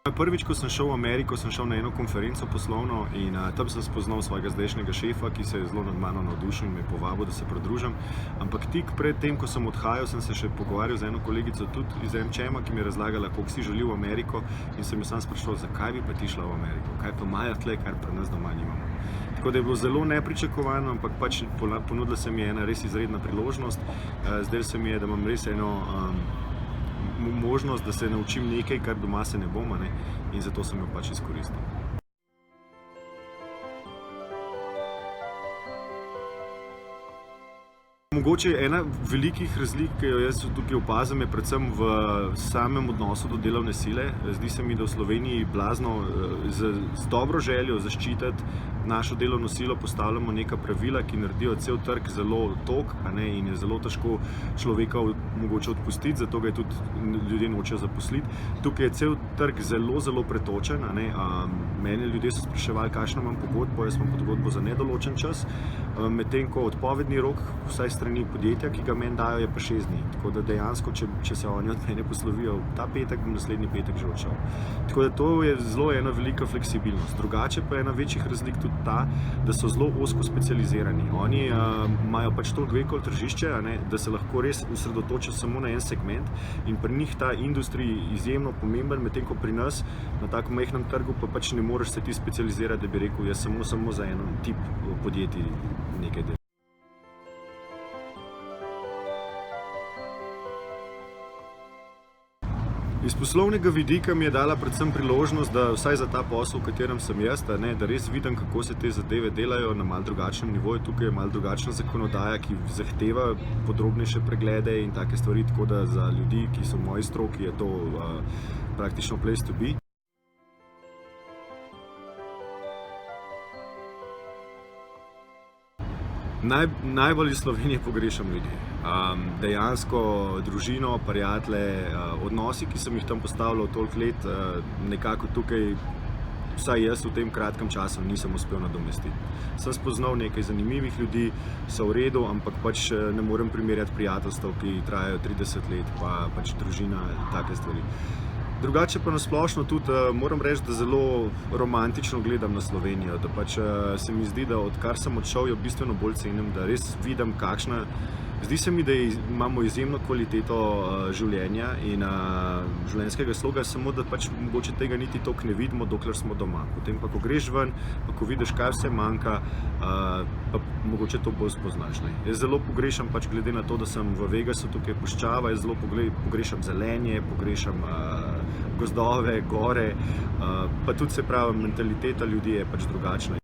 Prvič, ko sem šel v Ameriko, sem šel na eno konferenco poslovno in tam sem spoznal svojega zdajšnjega šefa, ki se je zelo nad mano navdušil in me je povabil, da se pridružim. Ampak tik pred tem, ko sem odhajal, sem se še pogovarjal z eno kolegico tudi iz MČM-a, ki mi je razlagala, koliko si želi v Ameriko, in sem jo sam spraševal, zakaj bi pa ti šla v Ameriko, kaj pa imajo tle, kar pri nas doma nimamo. Tako da je bilo zelo nepričakovano, ampak pač ponudila se mi je ena res izredna priložnost. Zdelo se mi je, da imam res eno možnost, da se naučim nekaj, kar doma se ne bom, in zato sem jo pač izkoristil. Mogoče ena velikih razlik, ki jo jaz tukaj opazim, je predvsem v samem odnosu do delovne sile. Zdi se mi, da v Sloveniji blazno z dobro željo zaščititi našo delovno silo postavljamo neka pravila, ki naredijo cel trg zelo tog, in je zelo težko človeka mogoče odpustiti, zato ga je tudi ljudje nočejo zaposliti. Tukaj je cel trg zelo, zelo pretočen. Mene ljudje so spraševali, kakšno imam pogodbo, jaz imam pogodbo za nedoločen čas, medtem ko odpovedni rok, vsaj strani podjetja, ki ga meni dajo, je pa 6 dni. Tako da dejansko, če se oni od mene poslovijo ta petek, bom naslednji petek že odšel. Tako da to je zelo ena velika fleksibilnost. Drugače pa je ena večjih razlik tudi ta, da so zelo ozko specializirani. Oni imajo pač toliko veliko tržišče, da se lahko res osredotočijo samo na en segment, in pri njih ta industrij izjemno pomemben, medtem ko pri nas na tako majhnem trgu pa pač ne moreš se ti specializirati, da bi rekel, jaz samo za en tip podjetij nekaj delam. Iz poslovnega vidika mi je dala predvsem priložnost, da vsaj za ta posel, v katerem sem jaz, da res vidim, kako se te zadeve delajo na malo drugačnem nivoju. Tukaj je malo drugačna zakonodaja, ki zahteva podrobnejše preglede in take stvari, tako da za ljudi, ki so v moji stroki, je to praktično place to be. Najbolj iz Slovenije pogrešam ljudi. Dejansko družino, prijatelje, odnosi, ki sem jih tam postavljal toliko let, nekako tukaj, vsaj jaz v tem kratkem času nisem uspel nadomestiti. Sem spoznal nekaj zanimivih ljudi, so v redu, ampak pač ne morem primerjati prijateljstev, ki trajajo 30 let, pa pač družina, take stvari. Drugače pa nasplošno tudi moram reči, da zelo romantično gledam na Slovenijo, da pač se mi zdi, da odkar sem odšel, jo bistveno bolj cenim, da res vidim kakšna. Zdi se mi, da imamo izjemno kvaliteto življenja in življenjskega sloga, samo da pač mogoče tega niti toliko ne vidimo, dokler smo doma. Potem pa, ko greš ven, pa ko vidiš, kaj vse manjka, pa mogoče to bolj spoznaš. Jaz zelo pogrešam, pač glede na to, da sem v Vegasu, tukaj puščava, jaz zelo pogrešam zelenje, pogrešam gozdove, gore, pa tudi se pravi, mentaliteta ljudi je pač drugačna.